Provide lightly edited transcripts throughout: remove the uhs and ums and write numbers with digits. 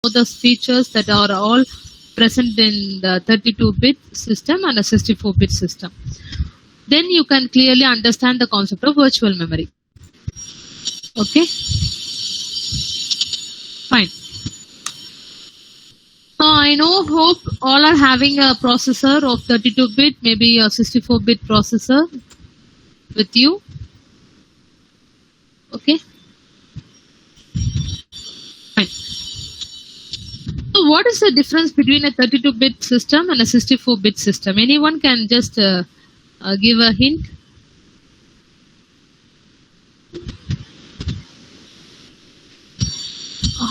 the features that are all present in the 32-bit system and a 64-bit system. Then you can clearly understand the concept of virtual memory. Okay? Fine. So I hope all are having a processor of 32-bit, maybe a 64-bit processor with you. Okay? Fine. So what is the difference between a 32-bit system and a 64-bit system? Anyone can just give a hint?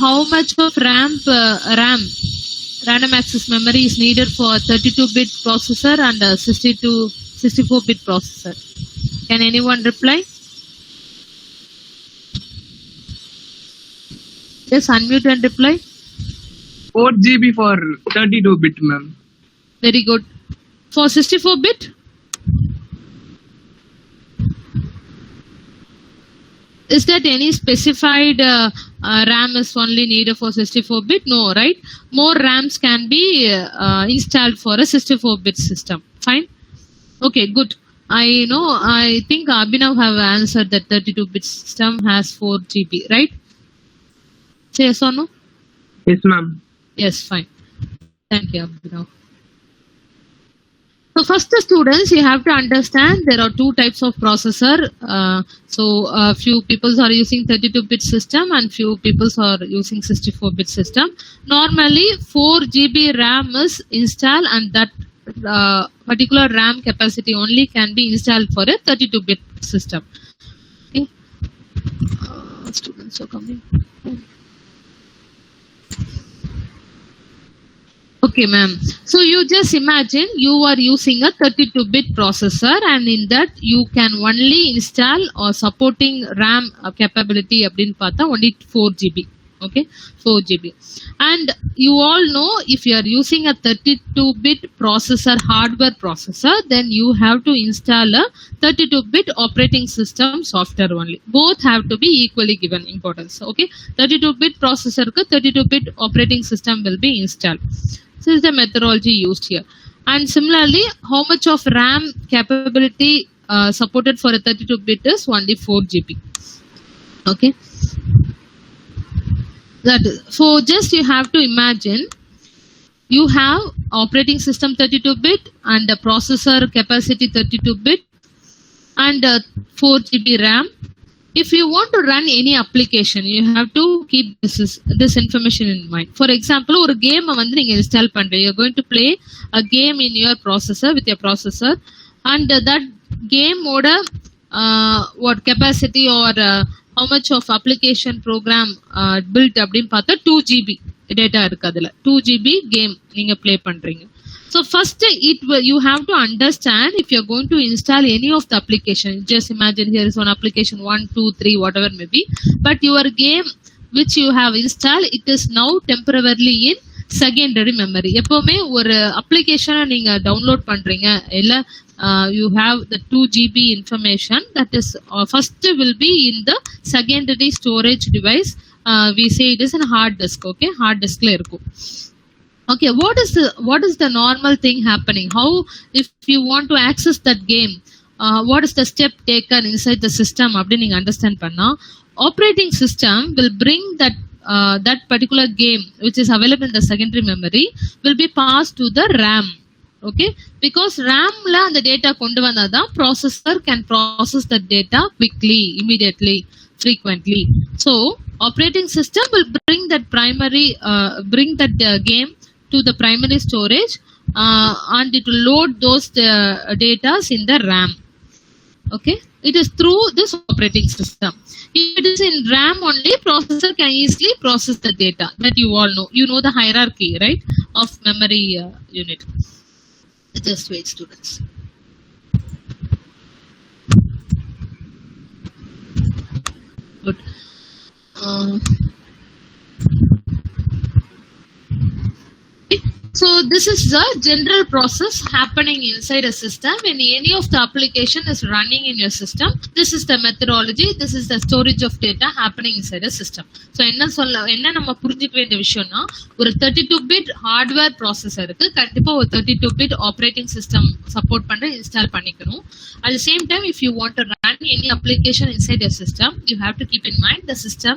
How much of random access memory is needed for a 32-bit processor and a 64-bit processor? Can anyone reply? Just unmute and reply. 4 GB for 32-bit, ma'am. Very good. For 64-bit? Is that any specified RAM is only needed for 64-bit? No, right? More RAMs can be installed for a 64-bit system. Fine? Okay, good. I think Abhinav have answered that 32-bit system has 4 GB, right? Say yes or no? Yes, ma'am. Yes, fine. Thank you, Abhinav. So first, students, you have to understand there are two types of processor. Few people are using 32-bit system and few people are using 64-bit system. Normally, 4 GB RAM is installed and that particular RAM capacity only can be installed for a 32-bit system. Okay. Students are coming. Okay, ma'am. So you just imagine you are using a 32-bit processor and in that you can only install or supporting RAM capability only 4 GB. Okay, 4 GB. And you all know if you are using a 32-bit processor, hardware processor, then you have to install a 32-bit operating system software only. Both have to be equally given importance. Okay, 32-bit processor, 32-bit operating system will be installed. This is the methodology used here. And similarly, how much of RAM capability supported for a 32-bit is only 4 GB. Okay. That is, so just you have to imagine you have operating system 32-bit and a processor capacity 32-bit and 4 GB RAM. If you want to run any application, you have to keep this information in mind. For example, or game install pandra, you're going to play a game in your processor with your processor, and that game mode, what capacity or how much of application program built appdin paatha 2 GB data irukadula. 2 GB game neenga play pandringa. So first you have to understand if you're going to install any of the application. Just imagine here is one application 1, 2, 3, whatever may be. But your game which you have installed, it is now temporarily in secondary memory. எப்பவுமே ஒரு application நீங்க download பண்றீங்க இல்ல you have the 2 GB information that is first will be in the secondary storage device. We say it is in hard disk. Okay, hard disk la irukum. Okay, what is the normal thing happening? How if you want to access that game, what is the step taken inside the system? Abdin you understand panna. Operating system will bring that particular game which is available in the secondary memory will be passed to the RAM. Okay, because RAM la the data kondu vandha processor can process the data quickly, immediately, frequently. So operating system will bring that game to the primary storage and it will load those data in the RAM. Okay, it is through this operating system. If it is in RAM only, processor can easily process the data that you all know. You know the hierarchy, right, of memory unit. Just wait, students. Good. So So this is the general process happening inside a system. When any of the application is running in your system, this is the methodology, this is the storage of data happening inside a system. So என்ன நம்ம புரிஞ்சுக்க வேண்டிய விஷயம்னா, ஒரு 32-bit hardware ப்ராசஸருக்கு கண்டிப்பா ஒரு 32-bit operating system support பண்ண install பண்ணிக்கணும். At the same time, if you want to run any application inside your system, you have to keep in mind the system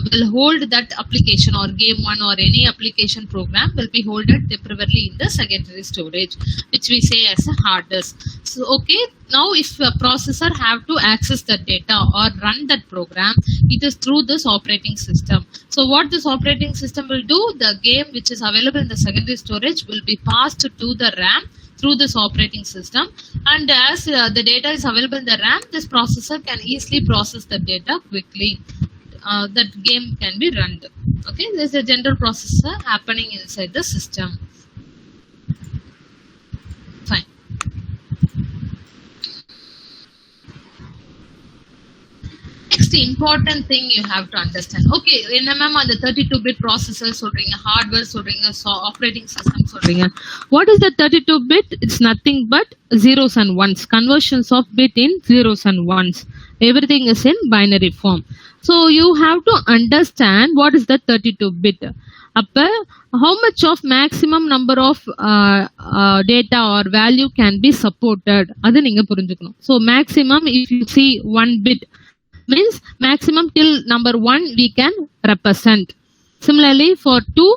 will hold that application or game one or any application program will be holded temporarily in the secondary storage, which we say as a hard disk. So okay, now if a processor have to access the data or run that program, it is through this operating system. So what this operating system will do, the game which is available in the secondary storage will be passed to the RAM through this operating system, and as the data is available in the RAM, this processor can easily process the data quickly. That game can be run. Okay, there is a general processor happening inside the system. Fine. Next important thing you have to understand. Okay, என்ன ma'am அந்த 32-bit processor சொல்றீங்க, hardware சொல்றீங்க, operating system சொல்றீங்க. What is the 32-bit? It's nothing but zeros and ones, conversions of bit in zeros and ones. Everything is in binary form. So you have to understand what is the 32-bit. Appa, how much of maximum number of data or value can be supported? Adu neenga purinjukkanum. So maximum, if you see 1 bit, means maximum till number 1 we can represent. Similarly for 2,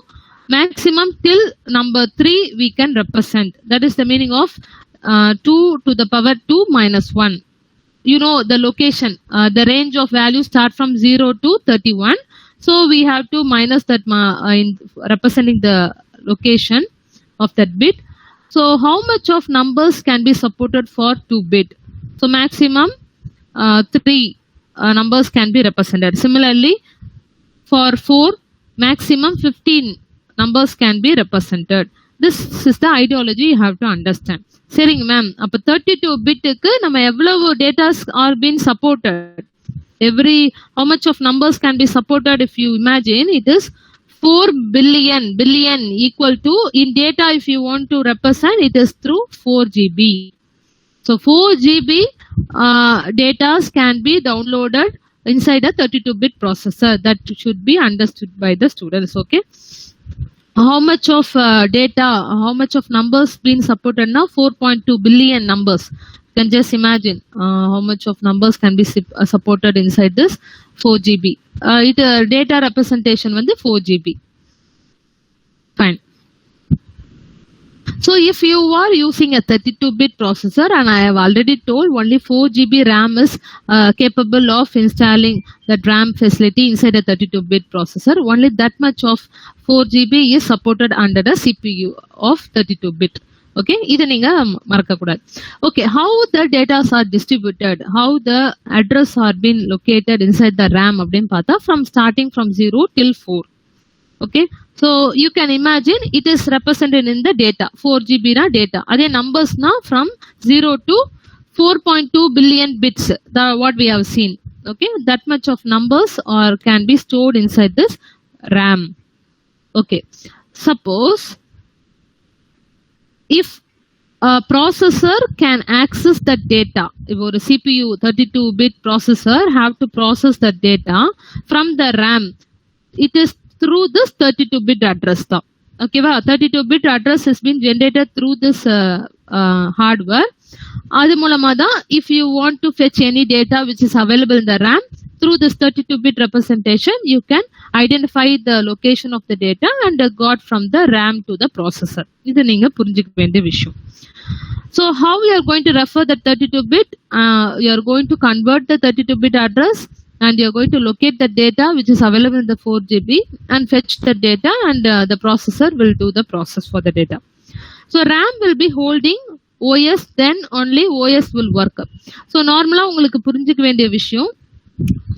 maximum till number 3 we can represent. That is the meaning of 2 to the power 2 minus 1. You know the location, the range of values start from 0 to 31. So we have to minus that in representing the location of that bit. So how much of numbers can be supported for 2 bit? So maximum 3 numbers can be represented. Similarly for 4, maximum 15 numbers can be represented. This is the ideology you have to understand. சரிங்க ma'am, அப்ப 32-bitக்கு நம்ம எவ்வளவு datas R been supported, how much of numbers can be supported? If you imagine, it is 4 billion equal to, in data if you want to represent, it is through 4 GB. So 4 GB data can be downloaded inside a 32-bit processor. That should be understood by the students. Okay, how much of data, how much of numbers been supported now? 4.2 billion numbers. You can just imagine how much of numbers can be supported inside this 4 GB. Data representation வந்து 4 GB. Fine. So if you are using a 32-bit processor, and I have already told only 4 GB RAM is capable of installing the RAM facility inside a 32-bit processor. Only that much of 4 GB is supported under the CPU of 32-bit. Okay, idu neenga maraka koodad. Okay, how the data are distributed, how the address are been located inside the RAM appdin paatha, from starting from 0 till 4. Okay, so you can imagine it is represented in the data, 4 GB na data. Adhe numbers na from 0 to 4.2 billion bits, what we have seen. Okay, that much of numbers or can be stored inside this RAM. Okay, suppose if a processor can access the data, if a CPU 32-bit processor have to process the data from the RAM, it is through this 32-bit address. Okay, 32-bit address has been generated through this hardware. Adu moolamada, if you want to fetch any data which is available in the RAM, through this 32-bit representation, you can identify the location of the data and got from the RAM to the processor. Idu neenga purinjikka vendiya vishayam. So how we are going to refer the 32-bit? You are going to convert the 32-bit address, and you are going to locate the data which is available in the 4 GB and fetch the data, and the processor will do the process for the data. So RAM will be holding OS, then only OS will work. So normally உங்களுக்கு புரிஞ்சிக்க வேண்டிய விஷயம்,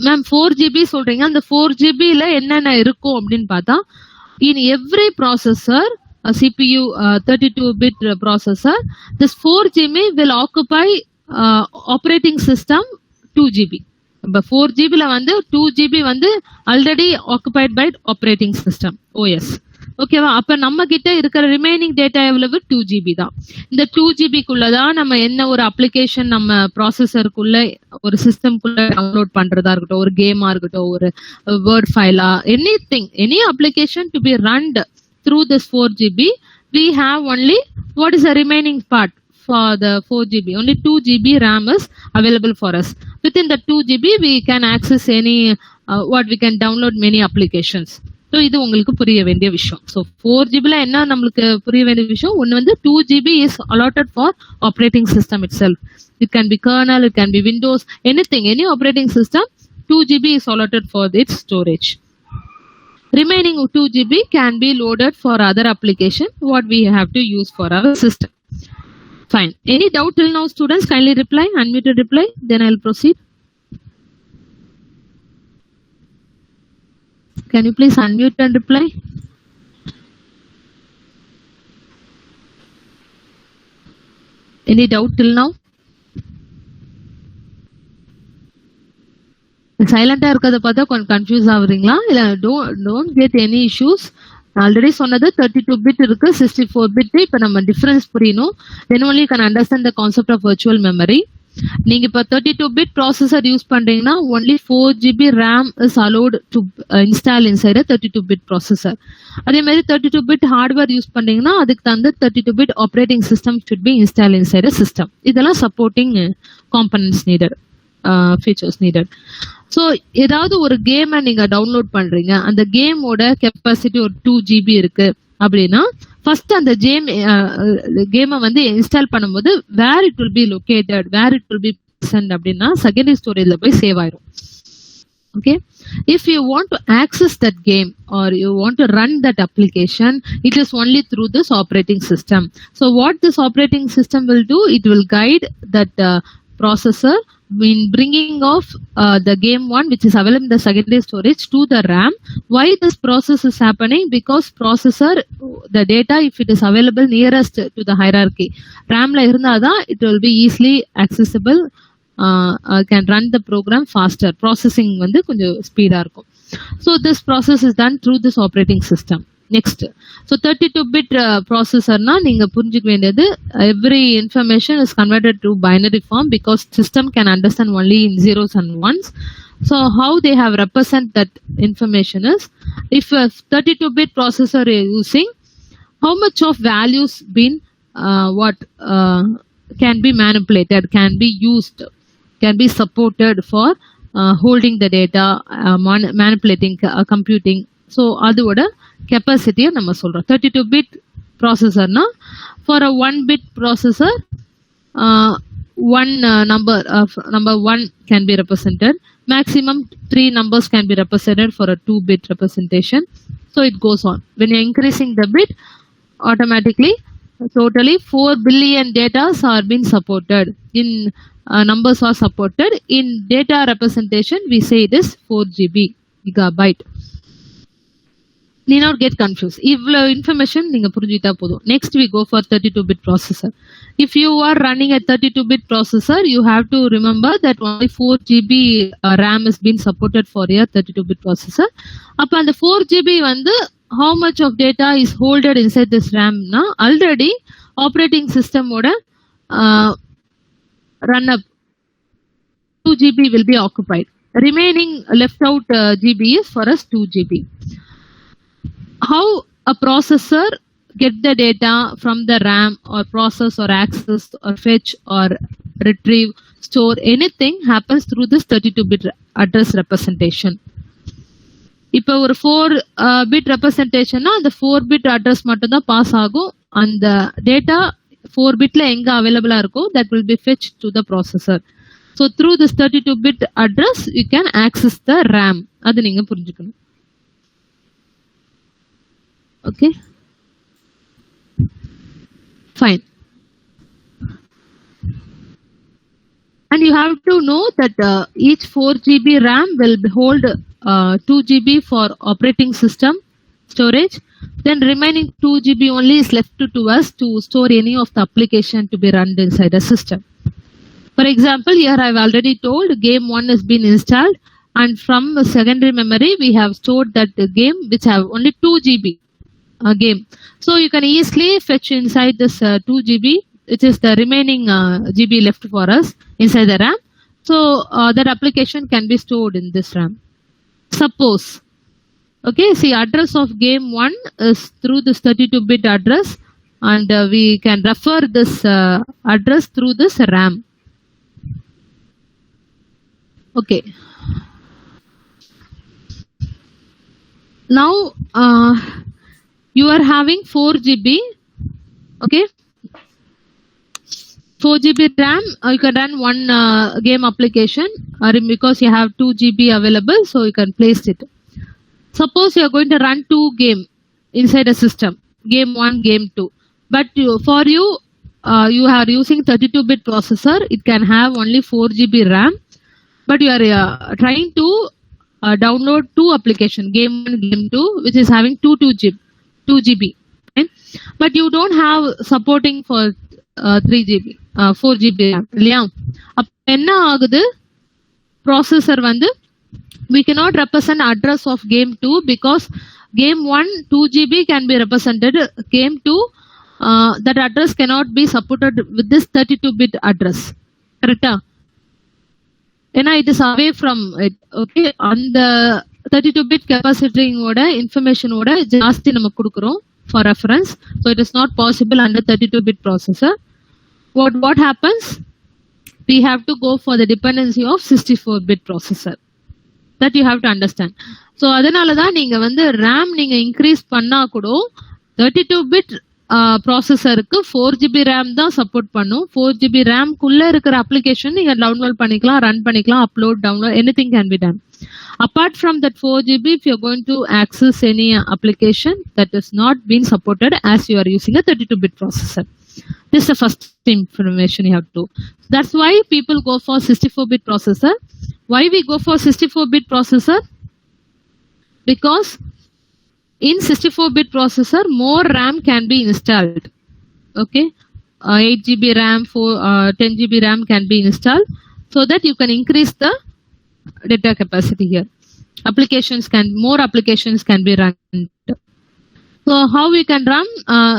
ma'am 4 GB சொல்றீங்க, அந்த 4 GB ல என்னென்ன இருக்கும் அப்படின்னு பார்த்தா, in every processor, a CPU 32-bit processor, this 4 GB will occupy operating system 2 GB. But 4 GB la வந்து 2 GB வந்து already occupied by operating system OS. ஓகேவா? அப்ப நம்ம கிட்ட இருக்கிற ரிமைனிங் டேட்டா எவ்வளவு? 2 GB தான். இந்த 2 GB குள்ளதான் நம்ம என்ன ஒரு அப்ளிகேஷன் நம்ம ப்ராசஸருக்குள்ள ஒரு சிஸ்டம்குள்ள டவுன்லோட் பண்றதா இருக்கட்டும், ஒரு கேமா இருக்கட்டும், ஒரு வேர்ட் ஃபைலா, any application to be run through this 4 GB, we have only what is the remaining part for the 4 GB. Only 2 GB RAM is available for us. Within the 2 GB we can access any what we can download many applications. So இது உங்களுக்கு புரிய வேண்டிய விஷயம். So 4 GB என்ன நம்மளுக்கு புரிய வேண்டிய விஷயம், ஒன்று வந்து 2 GB is allotted for operating system itself. It can be kernel, it can be Windows, any operating system 2 GB is allotted for its storage. Remaining 2 GB can be loaded for other application what we have to use for our system. Fine. Any doubt till now, students? Kindly reply, unmuted reply, then I'll proceed. Can you please unmute and reply? Any doubt till now? சைலண்டா இருக்கிறத பார்த்தா கொஞ்சம் confuse ஆகுறீங்களா? இல்ல don't get any issues. Already சொன்னது 32 bit இருக்கு, 64 bit. இப்ப நம்ம difference புரியணும். தென் only you can understand the concept of virtual memory. நீங்க இப்ப 32 bit ப்ராசஸர் யூஸ் பண்றீங்கன்னா only 4 GB RAM is allowed to install inside a 32 bit processor. அதே மாதிரி 32 bit ஹார்ட்வேர் யூஸ் பண்றீங்கன்னா அதுக்கு தகுந்த 32 bit operating system should be installed inside a system. இதெல்லாம் supporting components needed, features needed. So ஏதாவது ஒரு கேமை நீங்க டவுன்லோட் பண்றீங்க, அந்த கேமோட கெப்பாசிட்டி ஒரு 2 GB இருக்கு அப்படின்னா ஃபர்ஸ்ட் அந்த கேமை வந்து இன்ஸ்டால் பண்ணும்போது where it will be located, where it will be present அப்படின்னா செகண்டரி ஸ்டோரேஜ்ல போய் சேவ் ஆயிரும். Okay, if you want to access that game or you want to run that application, it is only through this operating system. So what this operating system will do, it will guide that processor in bringing of the game one which is available in the secondary storage to the RAM. Why this process is happening? Because processor the data if it is available nearest to the hierarchy, RAM la irundha it will be easily accessible, can run the program faster, processing வந்து கொஞ்சம் speedo இருக்கும். So this process is done through this operating system. Next, so 32 bit processor na neenga purinjikka vendiyadhu every information is converted to binary form because system can understand only in zeros and ones. So how they have represent that information is, if a 32 bit processor is using, how much of values been can be manipulated, can be used, can be supported for holding the data, manipulating, computing. So அதோட கெப்பாசிட்டியை நம்ம சொல்றோம். 32 bit ப்ராசஸர்னா for a 1 bit processor one number one can be represented, maximum 3 numbers can be represented for a 2 bit representation. So it goes on. When you're increasing the bit, automatically totally 4 billion data are being supported in numbers are supported in data representation. We say it is 4 GB gigabyte. Need not get confused. Ivlo information neenga purinjita podum. Next we go for 32 bit processor. If you are running a 32 bit processor, you have to remember that only 4 GB RAM is being supported for your 32 bit processor. Appo and 4 GB vandu how much of data is holded inside this RAM na already operating system oda run up 2 GB will be occupied. Remaining left out GB is for us 2 GB. How a processor get the data from the RAM or process or access or fetch or retrieve, store, anything happens through this 32 bit address representation. இப்போ ஒரு 4 bit representation அந்த 4 bit address மட்டும் தான் pass ஆகும். அந்த data 4 bitல எங்க அவைலபிளா இருக்கோ that will be fetched to the processor. So through this 32 bit address you can access the RAM. அது நீங்க புரிஞ்சுக்கணும். Okay, fine. And you have to know that each 4 GB RAM will hold 2 GB for operating system storage. Then remaining 2 GB only is left to us to store any of the application to be run inside a system. For example, here I have already told game 1 has been installed, and from secondary memory we have stored that game which have only 2 GB. game. So you can easily fetch inside this 2 GB, which is the remaining GB left for us inside the RAM. So that application can be stored in this RAM. Suppose, okay, see, address of game 1 is through this 32-bit address, and we can refer this address through this RAM. Okay. Now you are having 4 GB, okay, 4 GB RAM. You can run one game application, because you have 2 GB available, so you can place it. Suppose you are going to run 2 game inside a system, game 1, game 2, but you are using 32-bit processor. It can have only 4 GB RAM, but you are trying to download 2 application, game 1, game 2, which is having 2 GB, right? But you don't have supporting for 3 GB, 4 GB RAM, இல்லையா? அப்ப என்ன ஆகுது? Processor வந்து we cannot represent address of game 2 because game 1 2 GB can be represented. Game 2 that address cannot be supported with this 32-bit address. Correct? ஏன்னா it is away from it. Okay, அந்த 32-bit capacity ஓட information ஓட ஜாஸ்தி நம்ம கொடுக்குறோம் for reference, so it is not possible under 32-bit processor. What happens? We have to go for the dependency of 64-bit processor. That you have to understand. So அதனால தான் நீங்க வந்து RAM நீங்க இன்க்ரீஸ் பண்ணா கூட 32-bit ப்ராசஸருக்கு 4 GB RAM தான் support பண்ணும். 4 GB RAM குள்ள இருக்கிற அப்ளிகேஷன் நீங்க டவுன்லோட் பண்ணிக்கலாம், ரன் பண்ணிக்கலாம், upload, download, anything can be done. Apart from that 4 GB, if you are going to access any application that is not being supported as you are using a 32-bit processor. This is the first information you have to. That's why people go for 64-bit processor. Why we go for 64-bit processor? Because in 64-bit processor, more RAM can be installed. Okay, 8 GB RAM, 10 GB RAM can be installed, so that you can increase the data capacity here. More applications can be run. So how we can run?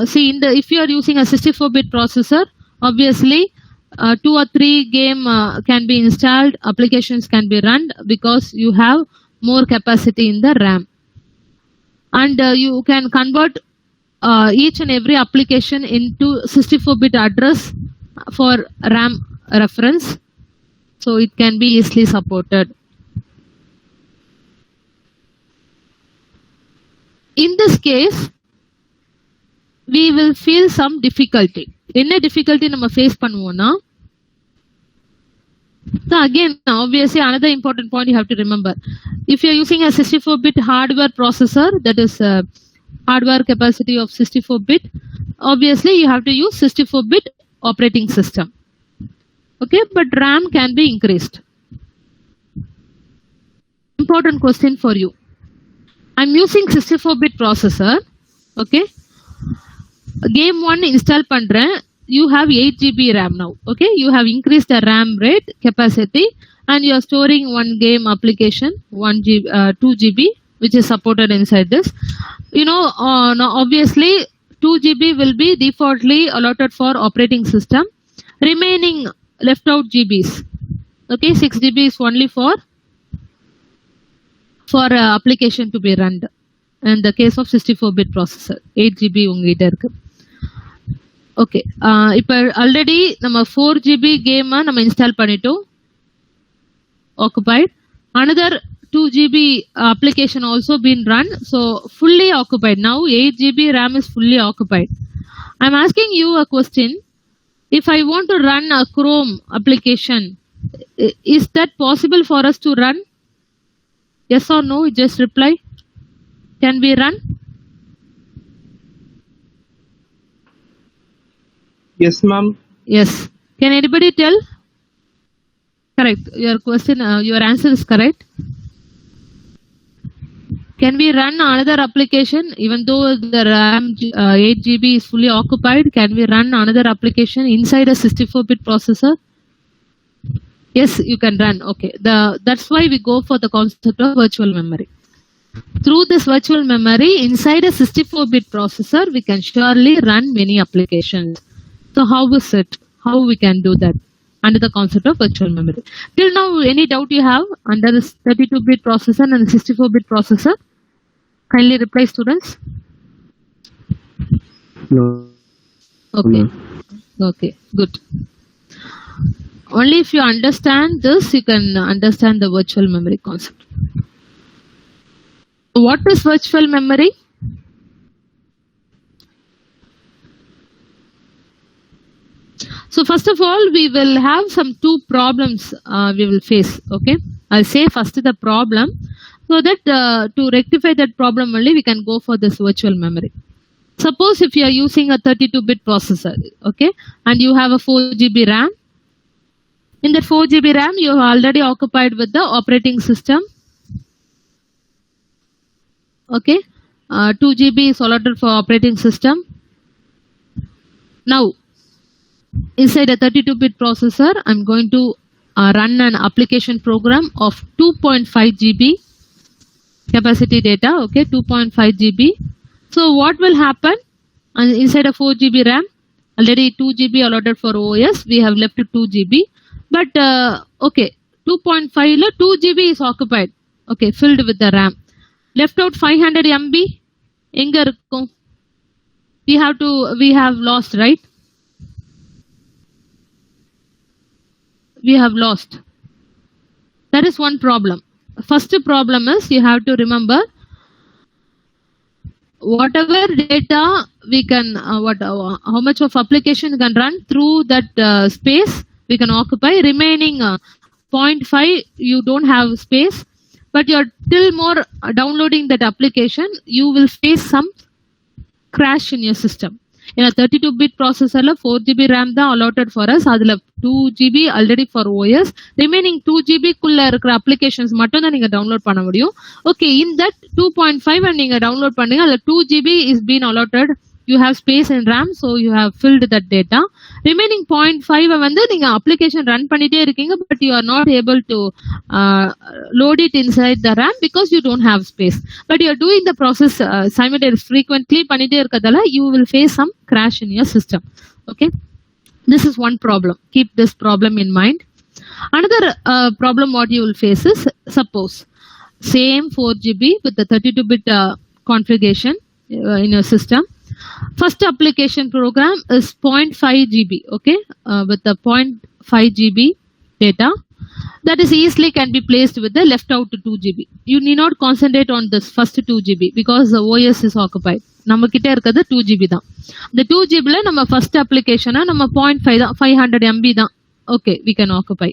See, if you are using a 64-bit processor, obviously 2 or 3 game can be installed, applications can be run because you have more capacity in the RAM. And you can convert each and every application into 64-bit address for RAM reference, so it can be easily supported. In this case, we will feel some difficulty. என்ன difficulty நம்ம face பண்ணுவோம்னா, so again, obviously another important point you have to remember. If you are using a 64-bit hardware processor, that is hardware capacity of 64-bit, obviously you have to use 64-bit operating system. Okay, but RAM can be increased. Important question for you. I'm using 64-bit processor. Okay, game 1 install பண்றேன். You have 8 GB RAM now. Okay, you have increased the RAM rate capacity, and you are storing one game application 2 GB, which is supported inside this. Now obviously 2 GB will be defaultly allotted for operating system. Remaining left out GBs, okay, 6 GB is only for application to be run. In the case of 64-bit processor, 8 GB உங்ககிட்ட இருக்கு. Okay, இப்போ already நம்ம 4 GB game நம்ம install பண்ணிட்டோம், occupied. Another 2 GB application also been run, so fully occupied. Now 8 GB RAM is fully occupied. I'm asking you a question. If I want to run a Chrome application, is that possible for us to run? Yes or no? Just reply. Can we run? Yes, ma'am. Yes. Can anybody tell? Correct. Your question, your answer is correct. Can we run another application even though the RAM 8 GB is fully occupied? Can we run another application inside a 64-bit processor? Yes, you can run. Okay. That's why we go for the concept of virtual memory. Through this virtual memory inside a 64-bit processor, we can surely run many applications. So how is it? How we can do that under the concept of virtual memory? Till now, any doubt you have under this 32-bit processor and 64-bit processor? Kindly reply, students. No. Okay. No. Okay, good. Only if you understand this, you can understand the virtual memory concept. What is virtual memory? So first of all, we will have some two problems we will face. Okay, I'll say first the problem, so that to rectify that problem only we can go for this virtual memory. Suppose if you are using a 32-bit processor, okay, and you have a 4 GB RAM. In that 4 GB RAM, you are already occupied with the operating system. Okay, 2 GB is allotted for operating system. Now, inside a 32-bit processor, I'm going to run an application program of 2.5 GB capacity data. Okay, 2.5 GB. So what will happen? Inside a 4 GB RAM, already 2 GB allotted for OS, we have left 2 GB. But okay, 2.5 2 GB is occupied. Okay, filled with the RAM. Left out 500 MB. Enga irukkum? We have lost, right? We have lost. That is one problem. First problem is you have to remember whatever data we can, how much of application can run through that space we can occupy. Remaining 0.5 you don't have space, but you're still more downloading that application, you will face some crash in your system. In a 32-bit processor, 4 GB RAM தான் allotted for us. அதில் 2 GB already for OS. Remaining 2 GB குள்ள இருக்கிற applications மட்டும் தான் நீங்க download பண்ண முடியும். Okay, in that 2.5 நீங்க download பண்ணுங்க. அதில் 2 GB is been allotted. You have space in RAM, so you have filled that data. Remaining 0.5 வந்து நீங்க application run பண்ணிட்டே இருக்கீங்க, but you are not able to load it inside the RAM because you don't have space. But you are doing the process simultaneously, frequently பண்ணிட்டே இருக்கதால you will face some crash in your system. Okay, this is one problem. Keep this problem in mind. Another problem what you will face is, suppose same 4 GB with the 32-bit configuration in your system. First application program is 0.5 GB, okay, with the 0.5 GB data that is easily can be placed with the left out 2 GB. You need not concentrate on this first 2 GB because the OS is occupied. நம்ம கிட்ட இருக்கிறது 2 GB தான். The 2 GB ல நம்ம first application நம்ம 0.5 தான், 500 MB தான். Okay, we can occupy.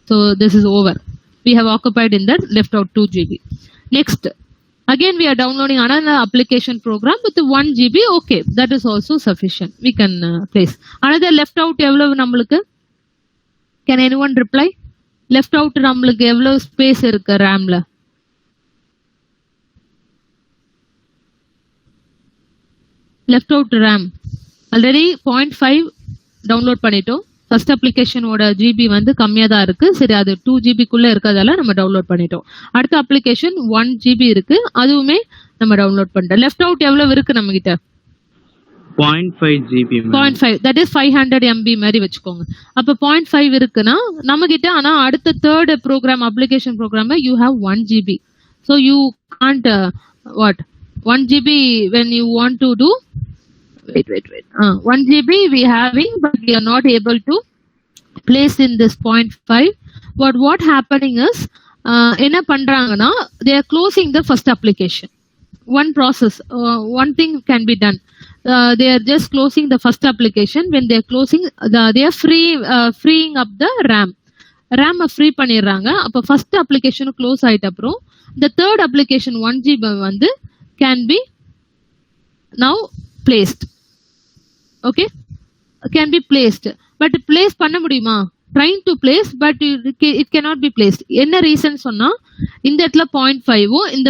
So this is over. We have occupied in that left out 2 GB. Next, again we are downloading another application program with 1 GB. Okay, that is also sufficient. We can place. Another left out எவ்வளவு நம்மளுக்கு? Can anyone reply? Left out நம்மளுக்கு எவ்வளவு space இருக்கு RAMல? Left out RAM already 0.5 download பண்ணிட்டோம். First அப்ளிகேஷனோட GB வந்து கம்மியா தான் இருக்கு. சரி, அது 2 GB குள்ள இருக்கறதால நம்ம டவுன்லோட் பண்ணிட்டோம். அடுத்த அப்ளிகேஷன் 1 GB இருக்கு, அதுவுமே நம்ம டவுன்லோட் பண்ணிட்டோம். லெஃப்ட் அவுட் எவ்வளவு இருக்கு நம்ம கிட்ட? 0.5 GB. 0.5, that is 500 MB மாதிரி வச்சுக்கோங்க. அப்ப 0.5 இருக்குன்னா நம்ம கிட்ட, ஆனா அடுத்த third program application program you have 1 GB. So you can't 1 GB when you want to do wait 1 GB we having, but we are not able to place in this 0.5. But what happening is என்ன பண்றாங்கன்னா, they are closing the first application. One process, one thing can be done. They are just closing the first application. When they are closing, they are freeing up the RAM free பண்ணிடுறாங்க. அப்ப first application close ஆயிட்ட அப்புறம் the third application 1 GB வந்து can be now placed. Okay, can be placed, but place பண்ண முடியுமா? Trying to place, but it cannot be placed. என்ன reason சொன்னா, இந்த இடத்துல 0.5 இந்த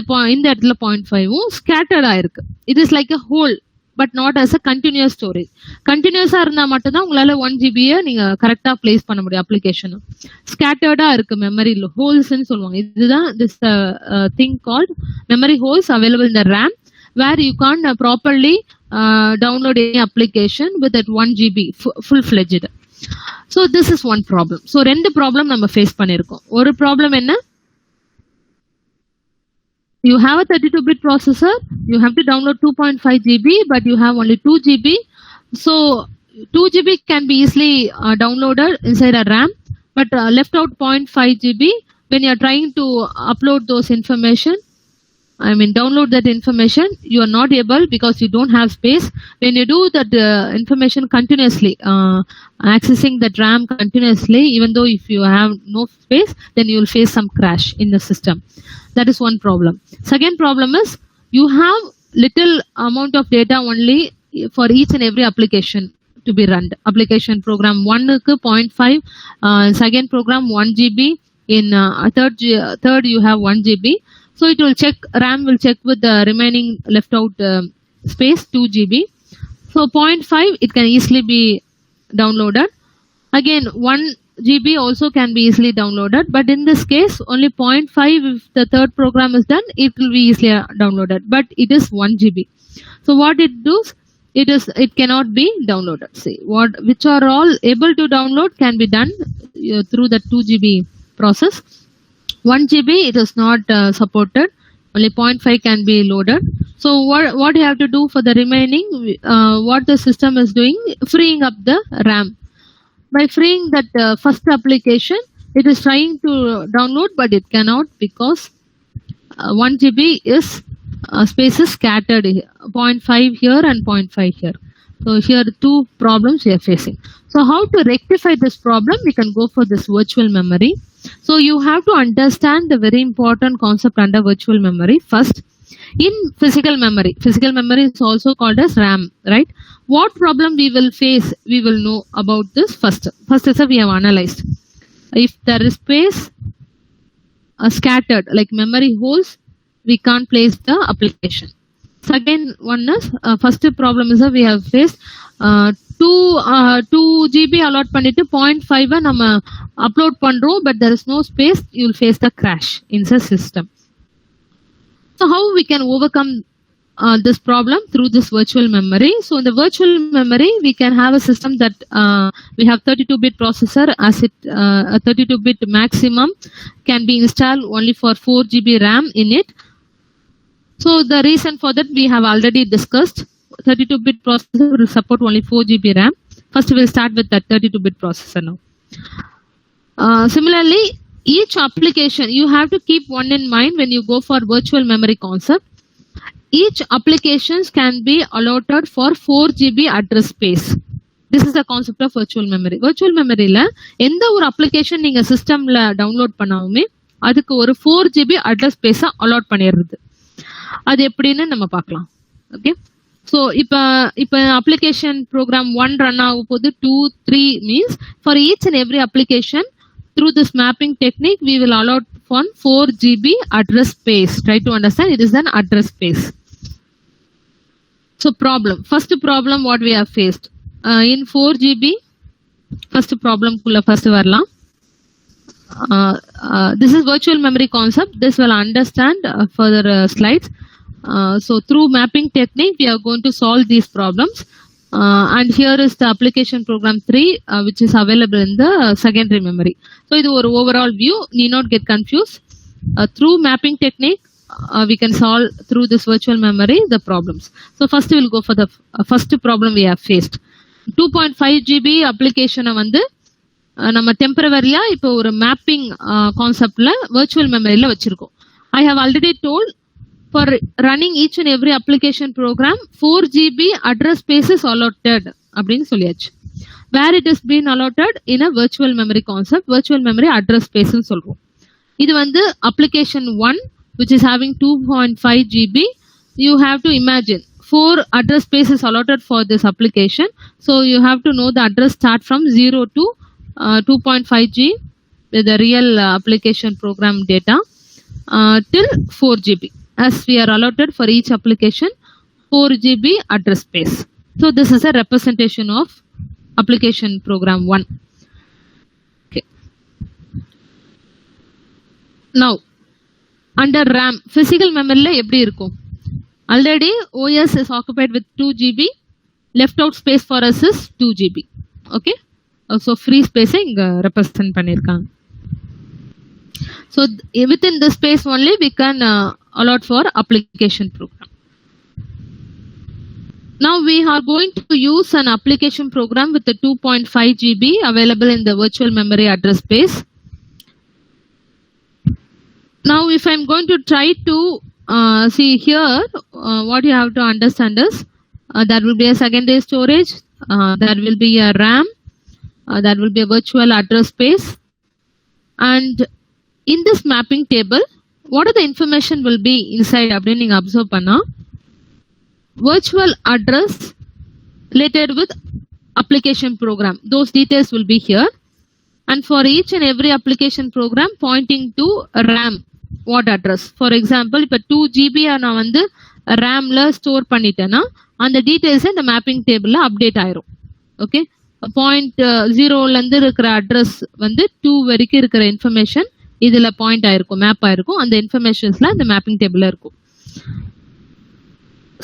இடத்துல 0.5 scattered ஆயிருக்கு. It is like a hole but not as a continuous storage. Continuous-ஆ இருந்தா மட்டும் தான் உங்களால 1 GB நீங்க கரெக்டா பிளேஸ் பண்ண முடியும் அப்ளிகேஷன். ஸ்கேட்டர்டா இருக்கு மெமரி ஹோல்ஸ்னு சொல்லுவாங்க. இதுதான் this thing called memory holes available in the RAM where you can't properly download any application with that 1 GB full-fledged. So this is one problem. So ரெண்டு ப்ராப்ளம் நம்ம face பண்ணிருக்கோம். ஒரு problem என்ன? You have a 32-bit processor, you have to download 2.5 GB, but you have only 2 GB. So 2 GB can be easily downloaded inside a RAM, but left out 0.5 GB. When you are trying to upload those information, download that information, you are not able because you don't have space. When you do that information continuously, accessing that RAM continuously, even though if you have no space, then you will face some crash in the system. That is one problem. Second problem is you have little amount of data only for each and every application to be run. Application program 1 ku 0.5, second program 1 GB, in third you have 1 GB. So it will check, RAM will check with the remaining left out space 2 GB. So 0.5 it can easily be downloaded. Again 1 GB also can be easily downloaded, but in this case only 0.5 if the third program is done, it will be easily downloaded, but it is 1 GB. So what it does, it cannot be downloaded. See which are all able to download can be done through the 2 GB process. 1 GB it is not supported, only 0.5 can be loaded. So what you have to do for the remaining, what the system is doing, freeing up the RAM. By freeing that first application, it is trying to download, but it cannot because 1 GB is space is scattered, 0.5 here and 0.5 here. So here are two problems we are facing. So how to rectify this problem? We can go for this virtual memory. So you have to understand the very important concept under virtual memory first. In physical memory is also called as RAM, right? What problem we will face, we will know about this first. First is we have analyzed. If there is space scattered like memory holes, we can't place the application. Second one is first problem is we have faced 2 GB allot பண்ணிட்டு 0.5 நம்ம upload பண்றோம், but there is no space, you will face the crash in the system. So how we can overcome this problem? Through this virtual memory. So in the virtual memory we can have a system that we have 32-bit processor as it a 32-bit maximum can be installed only for 4 GB RAM in it. So the reason for that we have already discussed. 32-bit processor will support only 4 GB RAM. First we'll start with that 32-bit processor now. Similarly, each application you have to keep one in mind when you go for virtual memory concept. Each applications can be allotted for 4 GB address space. This is the concept of virtual memory. Virtual memory la எந்த ஒரு application நீங்க systemல download பண்ணாலுமே அதுக்கு ஒரு 4 GB address space allot பண்ணிடுறது. அது எப்படின்னு நம்ம பார்க்கலாம். Okay. So இப்ப application program 1 run ஆகும் போது 2, 3 means for each and every application through this mapping technique we will allot 4 GB address space. Try to understand, it is an address space. So first problem what we have faced in 4 GB. First problem kulla first varlam. This is virtual memory concept. This will understand further slides. So through mapping technique we are going to solve these problems, and here is the application program 3 which is available in the secondary memory. So idu or overall view, need not get confused. Through mapping technique we can solve through this virtual memory the problems. So first we will go for the first problem we have faced. 2.5 GB application வந்து நம்ம டெம்பரவரியா இப்போ ஒரு mapping கான்செப்ட்ல virtual memory ல வச்சிருக்கோம். I have already told for running each and every application program 4 GB address space is allotted அப்படின்னு சொல்லியாச்சு. Where it is been allotted in a virtual memory concept, virtual memory address space னு சொல்றோம். இது வந்து application 1 which is having 2.5 GB. You have to imagine 4 address spaces allotted for this application. So you have to know the address start from 0 to 2.5 G with the real application program data till 4 GB. As we are allotted for each application 4 GB address space. So this is a representation of application program 1. Okay. Now under RAM, physical memory la eppadi irukum? Already OS is occupied with 2 GB. Left out space for us is 2 GB. Okay. So free space inga represent பண்ணிருக்காங்க. So within the space only we can allot for application program. Now we are going to use an application program with the 2.5 GB available in the virtual memory address space. Now if I'm going to try to see here, what you have to understand is there will be a secondary storage, there will be a RAM, there will be a virtual address space, and in this mapping table what are the information will be inside அப்படின்னு நீங்க observe பண்ணா virtual address related with application program, those details will be here, and for each and every application program pointing to RAM what address. For example இப்ப 2 GB நான் வந்து RAM ல store பண்ணிட்டேன்னா அந்த details இந்த மேப்பிங் டேபிள்ல update ஆயிரும். Okay, point 0 ல இருந்து இருக்கிற அட்ரஸ் வந்து 2 வரைக்கும் இருக்கிற இன்ஃபர்மேஷன் இதுல பாயிண்ட் ஆயிருக்கும், மேப் ஆயிருக்கும். அந்த இன்ஃபர்மேஷன்ஸ்ல இந்த மேப்பிங் டேபிள்ல இருக்கும்.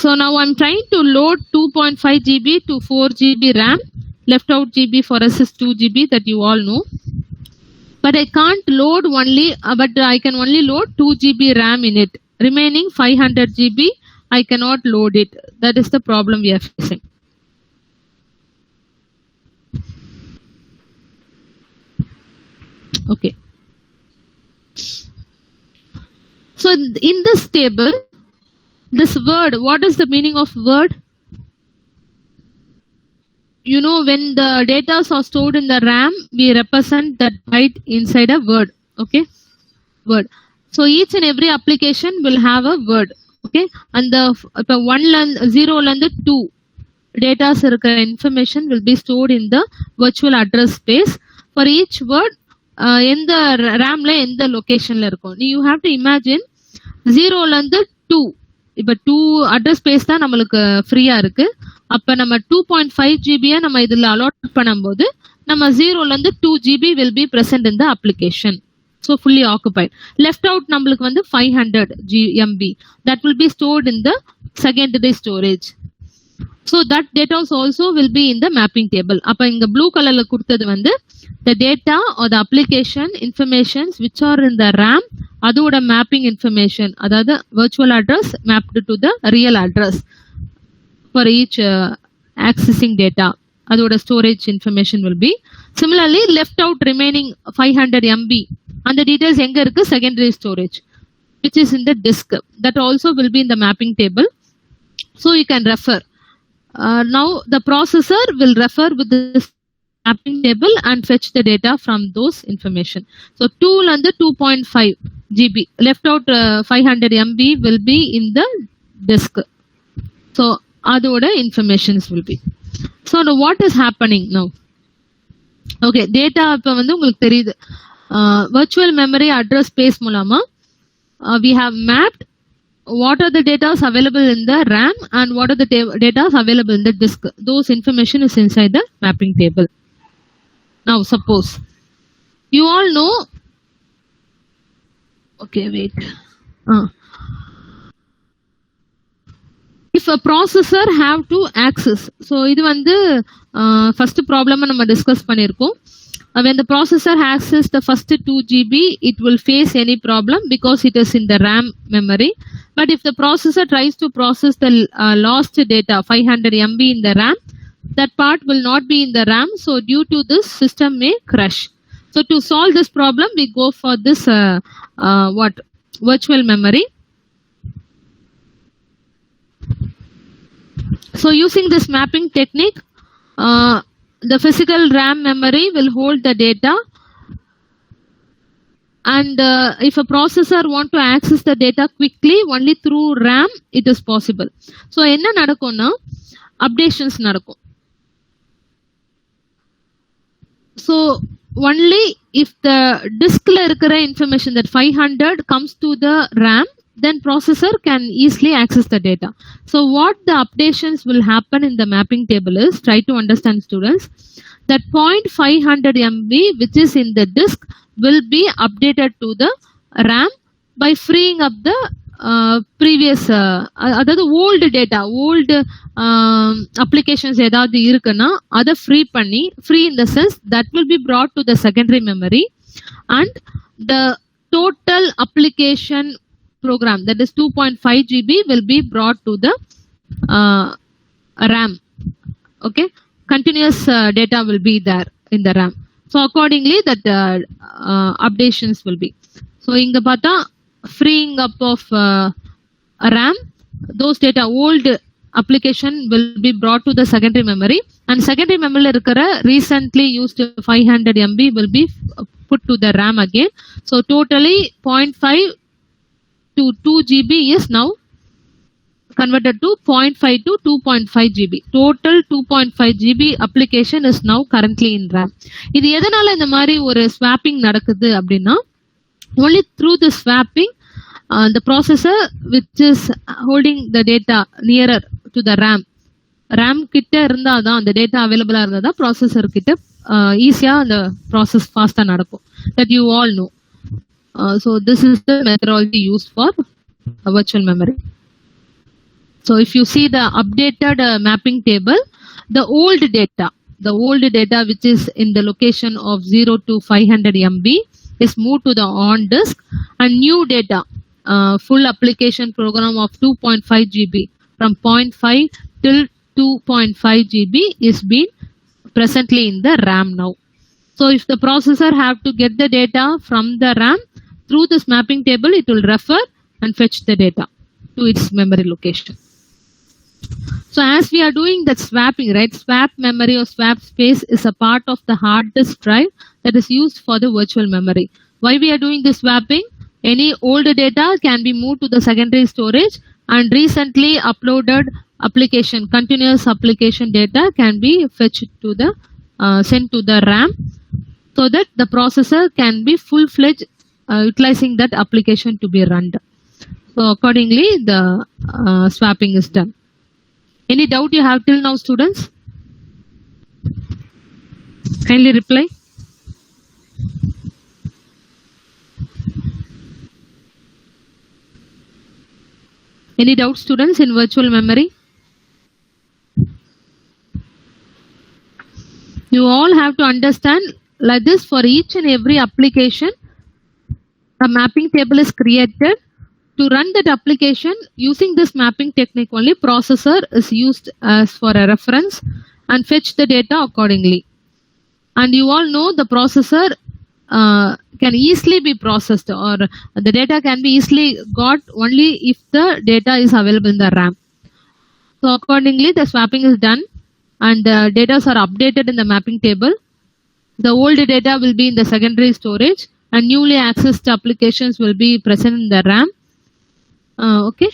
So now I'm trying to load 2.5 GB to 4 GB RAM. Left out GB for us is 2 GB that you all know. But I can't load only, but I can only load 2 GB RAM in it. Remaining 500 GB, I cannot load it. That is the problem we are facing. Okay. So in this table, this word, what is the meaning of word? You know, when the data are stored in the RAM, we represent that byte inside a word. Okay, word. So each and every application will have a word. Okay, and the 0 and 2 data information will be stored in the virtual address space. For each word, in the RAM la in the location la irukum. You have to imagine 0 and 2. இப்ப 2 address space தான் நம்மளுக்கு ஃப்ரீயா இருக்கு. அப்ப நம்ம 2.5 GB நம்ம இதுல allot பண்ணும்போது நம்ம 0 ல இருந்து 2 GB will be present in the application. So fully occupied. Left out நம்மளுக்கு வந்து 500 MB that will be stored in the secondary storage. So that data also will be in the mapping table. அப்ப இங்க blue colorல கொடுத்தது வந்து the data or the application informations which are in the RAM, அதோட mapping information, அதாவது virtual address mapped to the real address for each accessing data, அதோட storage information will be. Similarly left out remaining 500 MB and the details எங்க இருக்கு, secondary storage which is in the disk, that also will be in the mapping table. So you can refer. Now the processor will refer with this mapping table and fetch the data from those information. So 2 and 2.5 GB left out 500 MB will be in the disk. So adoda informations will be. So now what is happening now? Okay, data இப்ப வந்து உங்களுக்கு தெரியுது. Virtual memory address space மூலமா we have mapped what are the data available in the RAM and what are the data available in the disk. Those information is inside the mapping table. Now suppose you all know, okay wait, if a processor have to access, so இது வந்து first problem நம்ம discuss பண்ணிருக்கோம். When the processor access the first 2 GB, it will face any problem because it is in the RAM memory. But if the processor tries to process the lost data 500 MB in the RAM, that part will not be in the RAM. So due to this, system may crash. So to solve this problem, we go for this virtual memory. So using this mapping technique, the physical RAM memory will hold the data, and if a processor want to access the data quickly only through RAM, it is possible. So enna nadakumna updations nadakum. So only if the disk la irukra information that 500 comes to the RAM, then processor can easily access the data. So what the updations will happen in the mapping table is, try to understand students, that 0.500 MB which is in the disk will be updated to the RAM by freeing up the previous அதாவது old data, old applications ஏதாவது இருக்குன்னா அதை free பண்ணி, free in the sense that will be brought to the secondary memory, and the total application program, that is 2.5 GB, will be brought to the RAM. Okay, continuous data will be there in the RAM. So accordingly that updations will be. So inga பார்த்தா freeing up of RAM, those data, old application will be brought to the secondary memory, and secondary memory இருக்கிற recently used 500 MB will be put to the RAM again. So totally 0.5 to 2 GB is now converted to 0.5 to 2.5 GB. Total 2.5 GB application is now currently in RAM. இது எதனால இந்த மாதிரி ஒரு swapping நடக்குது அப்படின்னா, only through the swapping the processor which is holding the data nearer to the RAM கிட்ட இருந்தாதான், அந்த டேட்டா அவைலபிளா இருந்தாதான் ப்ராசஸர் கிட்ட ஈஸியா அந்த ப்ராசஸ் ஃபாஸ்டா நடக்கும். that you all know. So this is the methodology used for virtual memory. So if you see the updated mapping table, the old data which is in the location of 0 to 500 MB is moved to the on disk, and new data, full application program of 2.5 GB from 0.5 till 2.5 GB is being presently in the RAM now. So if the processor have to get the data from the RAM through this mapping table, it will refer and fetch the data to its memory location. So as we are doing that swapping, right, swap memory or swap space is a part of the hard disk drive that is used for the virtual memory. Why we are doing this swapping? Any old data can be moved to the secondary storage, and recently uploaded application, continuous application data can be fetched to the sent to the RAM, so that the processor can be full-fledged utilizing that application to be run. So accordingly the swapping is done. Any doubt you have till now, students? Kindly reply. Any doubt, students, in virtual memory? You all have to understand like this, for each and every application a mapping table is created. To run that application using this mapping technique only, processor is used as for a reference and fetch the data accordingly. And you all know the processor can easily be processed, or the data can be easily got only if the data is available in the RAM. So accordingly the swapping is done, and the data are updated in the mapping table. The old data will be in the secondary storage, and newly accessed applications will be present in the RAM. Okay.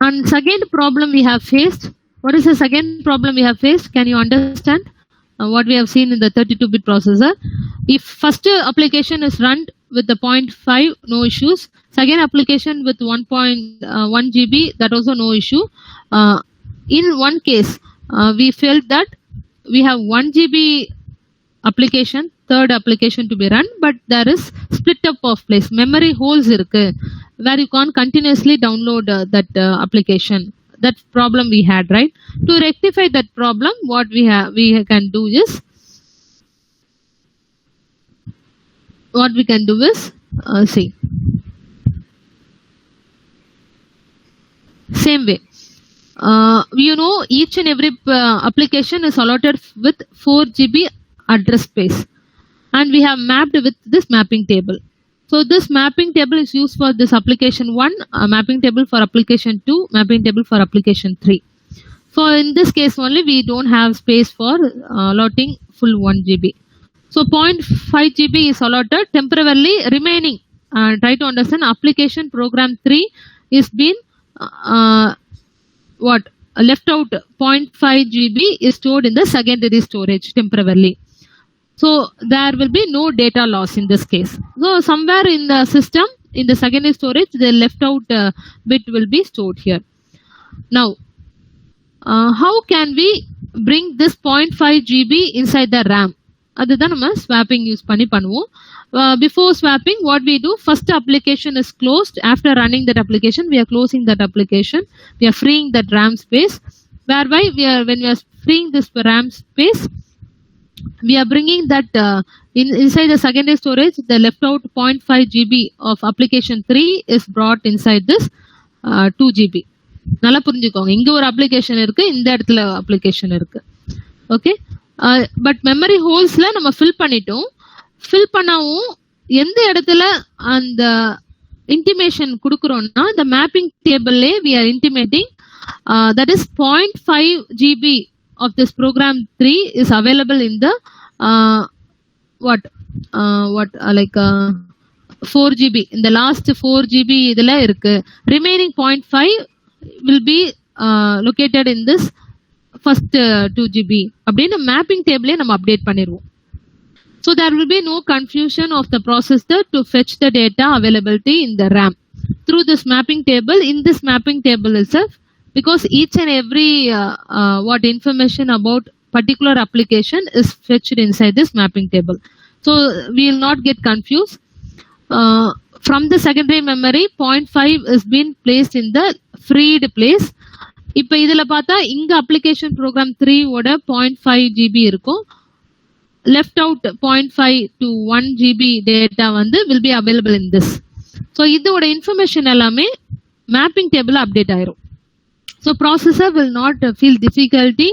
And second problem we have faced. What is the second problem we have faced? Can you understand what we have seen in the 32-bit processor? If first application is run with the 0.5, no issues. Second application with 1.1 GB, that also no issue. In one case, we felt that we have 1 GB application, third application to be run, but there is split up of place, memory holes irukku, where you can't continuously download that application. That problem we had, right? To rectify that problem, what we can do is see, same way. You know, each and every application is allotted with 4 GB address space, and we have mapped with this mapping table. So this mapping table is used for this application 1, mapping table for application 2, mapping table for application 3. So in this case only we don't have space for allotting full 1 GB. So 0.5 GB is allotted temporarily. Remaining, try to understand, application program 3 is been left out. 0.5 GB is stored in the secondary storage temporarily. So there will be no data loss in this case. So somewhere in the system, in the secondary storage, the left out bit will be stored here. Now, how can we bring this 0.5 GB inside the RAM? அதுதான் நம்ம swapping use பண்ணி பண்ணுவோம். Before swapping, what we do, first application is closed. After running that application, we are closing that application. We are freeing that RAM space. Whereby when we are freeing this RAM space, we are bringing that inside the secondary storage, the left out 0.5 GB of application 3 is brought inside this 2 GB. நல்லா புரிஞ்சுக்கோங்க, இங்க ஒரு application இருக்கு, இந்த இடத்துல application இருக்கு. Okay, but memory ஹோல்ஸ்ல நம்ம fill பண்ணிட்டோம். ஃபில் பண்ணவும் எந்த இடத்துல அந்த இன்டிமேஷன் கொடுக்குறோம்னா, இந்த mapping டேபிள்லே we are intimating that is 0.5 GB of this program 3 is available in the 4 GB, in the last 4 GB இதுல இருக்கு. Remaining 0.5 will be located in this first 2 GB அப்படின்னு மேப்பிங் டேபிளே நம்ம அப்டேட் பண்ணிடுவோம். So there will be no confusion of the processor to fetch the data availability in the RAM through this mapping table. In this mapping table itself, because each and every what information about particular application is fetched inside this mapping table, so we will not get confused. From the secondary memory, 0.5 is being placed in the freed place. இப்போ இதுல பார்த்தா இங்க application program 3 ஓட 0.5 GB இருக்கும். Left out 0.5 to 1 GB data வந்து will be available in this. So இதோட information எல்லாமே mapping table update ஆயிரும். So processor will not feel difficulty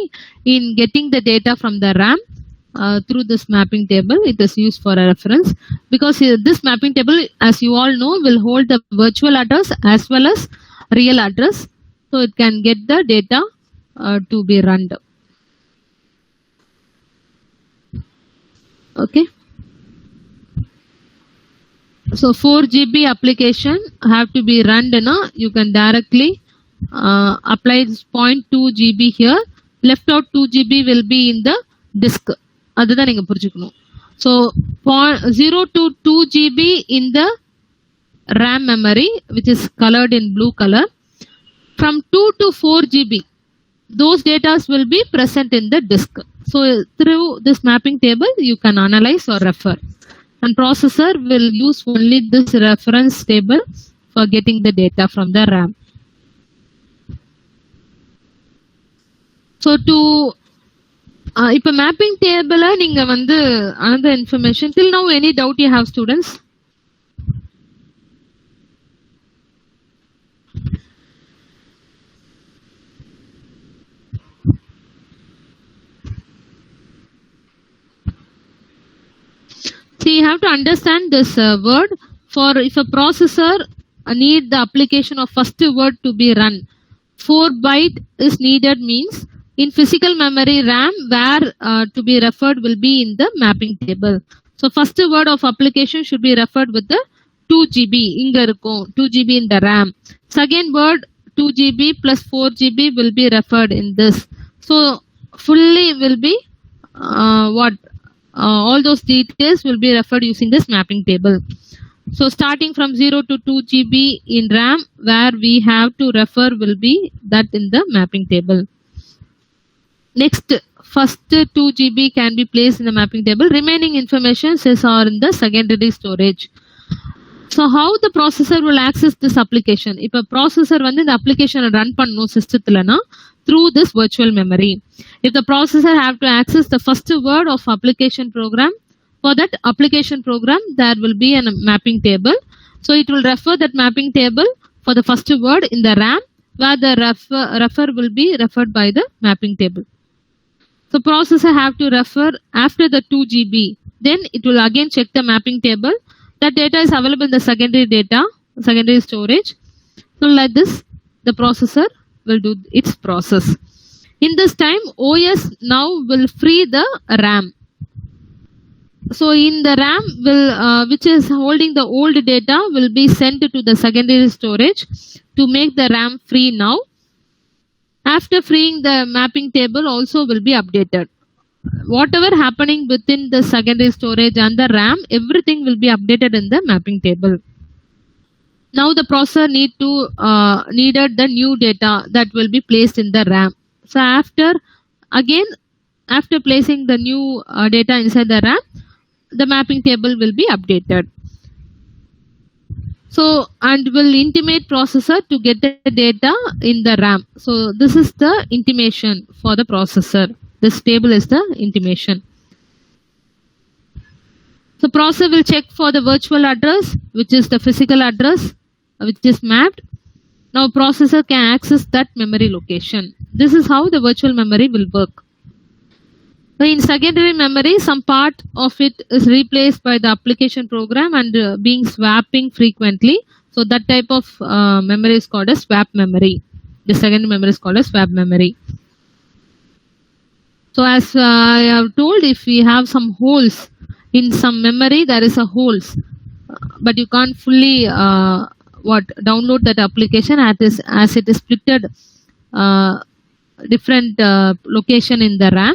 in getting the data from the RAM through this mapping table. It is used for a reference because this mapping table, as you all know, will hold the virtual address as well as real address. So it can get the data to be run. Okay. So 4 GB application have to be run. You can directly apply this 0.2 GB here. Left out 2 GB will be in the disk. அதுதான் நீங்க புரிஞ்சுக்கணும். So 0 to 2 GB in the RAM memory, which is colored in blue color. From 2 to 4 GB, those data will be present in the disk. So through this mapping table, you can analyze or refer. And processor will use only this reference table for getting the data from the RAM. So to இப்போ mapping டேபிள நீங்க வந்து another information, till now any doubt you have, students? See, you have to understand this word. For if a processor need the application of first word to be run, 4 byte is needed, means in physical memory RAM where to be referred will be in the mapping table. So first word of application should be referred with the 2 GB. Inga irukum 2 GB in the RAM. Second word 2 GB plus 4 GB will be referred in this. So fully will be all those details will be referred using this mapping table. So starting from 0 to 2 GB in RAM where we have to refer will be that in the mapping table. Next, first 2 GB can be placed in the mapping table. Remaining information are in the secondary storage. So how the processor will access this application? If a processor வந்து இந்த application run பண்ணனும் சிஸ்டத்துலனா through this virtual memory. If the processor have to access the first word of application program, for that application program there will be a mapping table. So it will refer that mapping table for the first word in the RAM where the refer will be referred by the mapping table. So processor have to refer after the 2 GB. Then it will again check the mapping table. That data is available in the secondary storage. So like this, the processor will do its process. In this time, OS now will free the RAM. So in the RAM will which is holding the old data will be sent to the secondary storage to make the RAM free now. After freeing, the mapping table also will be updated. whatever happening within the secondary storage and the RAM, everything will be updated in the mapping table. Now the processor needed the new data that will be placed in the RAM. So after placing the new data inside the RAM, the mapping table will be updated. So, and will intimate processor to get the data in the RAM. So this is the intimation for the processor. This table is the intimation. So processor will check for the virtual address, which is the physical address, which is mapped. Now processor can access that memory location. This is how the virtual memory will work. So in secondary memory, some part of it is replaced by the application program and being swapping frequently. So that type of memory is called as swap memory. The secondary memory is called as swap memory. So as I have told, if we have some holes in some memory, there is a holes, but you can't fully download that application as it is splitted different location in the RAM.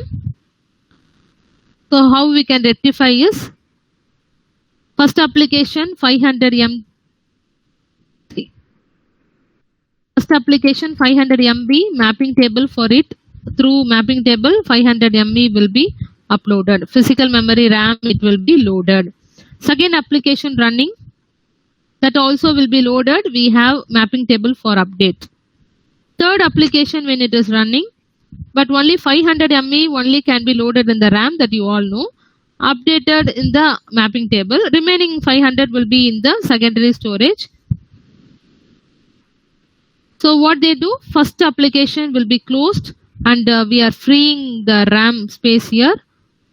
So how we can rectify is, first application 500 MB mapping table for it. Through mapping table 500 MB will be uploaded. Physical memory RAM, it will be loaded. Second application running, that also will be loaded. We have mapping table for update. Third application when it is running, but only 500 MB only can be loaded in the RAM, that you all know, updated in the mapping table. Remaining 500 will be in the secondary storage. So what they do, first application will be closed and we are freeing the RAM space here.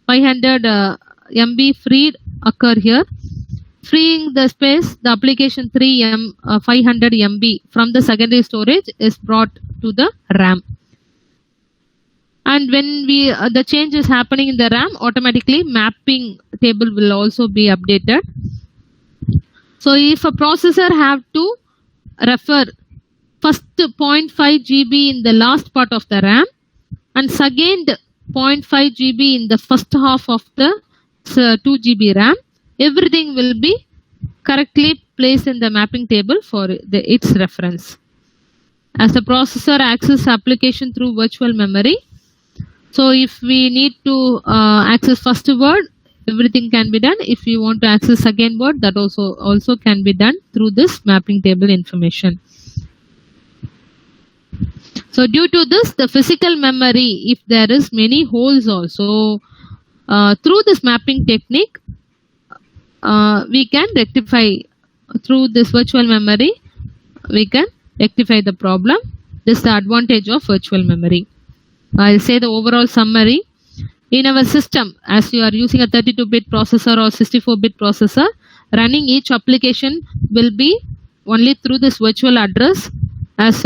500 MB freed occur here. Freeing the space, the application 500 MB from the secondary storage is brought to the RAM. And when the change is happening in the RAM, automatically mapping table will also be updated. So if a processor have to refer first 0.5 GB in the last part of the RAM and second 0.5 GB in the first half of the 2 GB RAM, everything will be correctly placed in the mapping table for its reference. As the processor access application through virtual memory, so if we need to access first word, everything can be done. If you want to access second word, that also can be done through this mapping table information. So due to this, the physical memory, if there is many holes also, through this mapping technique, we can rectify through this virtual memory, we can rectify the problem. This is the advantage of virtual memory. I'll say the overall summary. In our system, as you are using a 32-bit processor or 64-bit processor, running each application will be only through this virtual address, as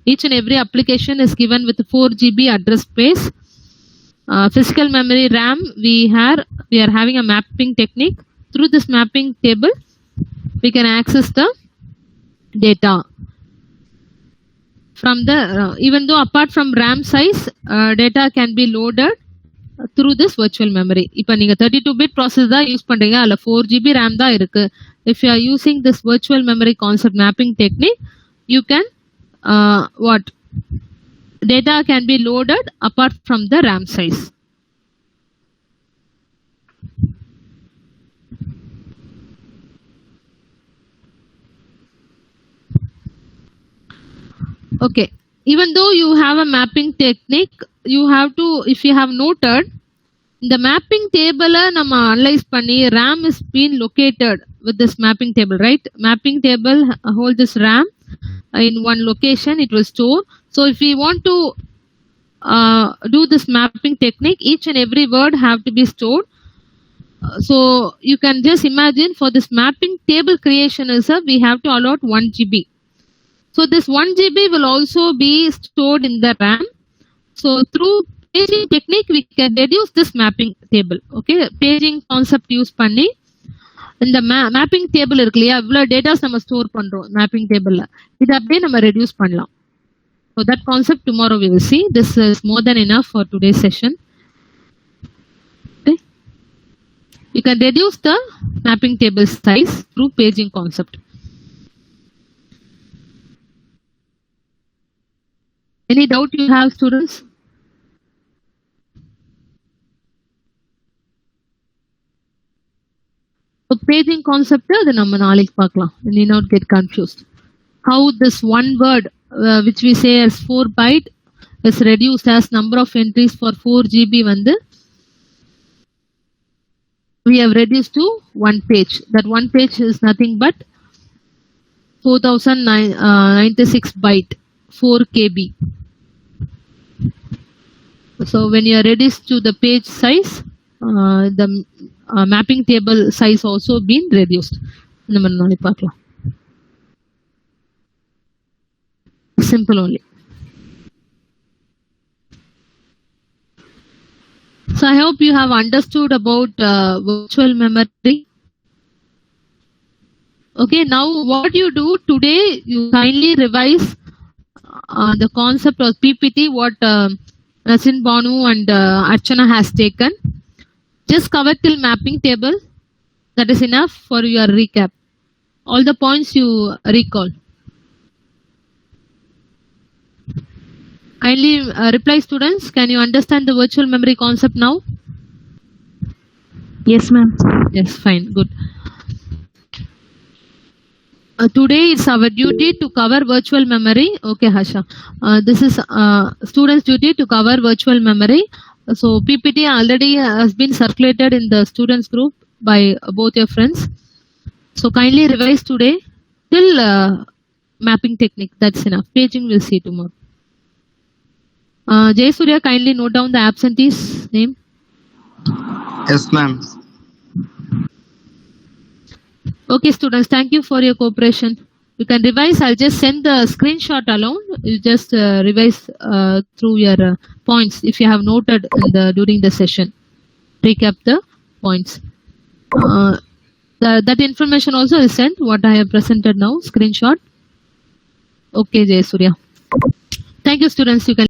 each and every application is given with 4 GB address space. Physical memory RAM, we are having a mapping technique. Through this mapping table, we can access the data. From the even though apart from RAM size, data can be loaded through this virtual memory. இப்போ நீங்க 32-bit processor தான் use பண்றீங்க, அதுல 4 GB RAM தான் இருக்கு. If you are using this virtual memory concept mapping technique, you can data can be loaded apart from the RAM size. Okay, even though you have a mapping technique, you have to, if you have noted, the mapping table nama analyze panni RAM is been located with this mapping table, right? Mapping table hold this RAM in one location, it will store. So if we want to do this mapping technique, each and every word have to be stored. So you can just imagine, for this mapping table creation is we have to allot 1 GB. So this 1 GB will also be stored in the RAM. So through paging technique, we can reduce this mapping table. Okay, paging concept use panni in the mapping table irukliya, ivla data nama store pandrom mapping table la, idu appdiye nama reduce pannalam. So that concept tomorrow we will see. This is more than enough for today's session. You can reduce the mapping table size through paging concept. Any doubt you have, students? So paging concept the நம்ம நாளைக்கு பார்க்கலாம். You need not get confused. How this one word which we say as 4 byte is reduced as number of entries for 4 GB வந்து we have reduced to one page. That one page is nothing but 4096 byte, 4 KB. So when you are reduced to the page size, the mapping table size also been reduced. நம்ம நாளைக்கு பார்க்கலாம். Simple only. So I hope you have understood about virtual memory. Okay, now what you do today, you kindly revise the concept of PPT what Nasin Banu and Archana has taken. Just cover till mapping table. That is enough for your recap. All the points you recall. Kindly reply, students. Can you understand the virtual memory concept now? Yes, ma'am. Yes, fine, good. Today it's our duty to cover virtual memory. Okay, Hasha. This is students' duty to cover virtual memory. So PPT already has been circulated in the students group by both your friends. So kindly revise today till mapping technique. That's enough. Paging we'll see tomorrow. Jay Surya, kindly note down the absentee's name. Yes, ma'am. Okay, students, thank you for your cooperation. You can revise. I'll just send the screenshot alone. You just revise through your points if you have noted in during the session. Recap the points. That information also is sent. What I have presented now, screenshot. Okay, Jay Surya. Thank you, students. You can.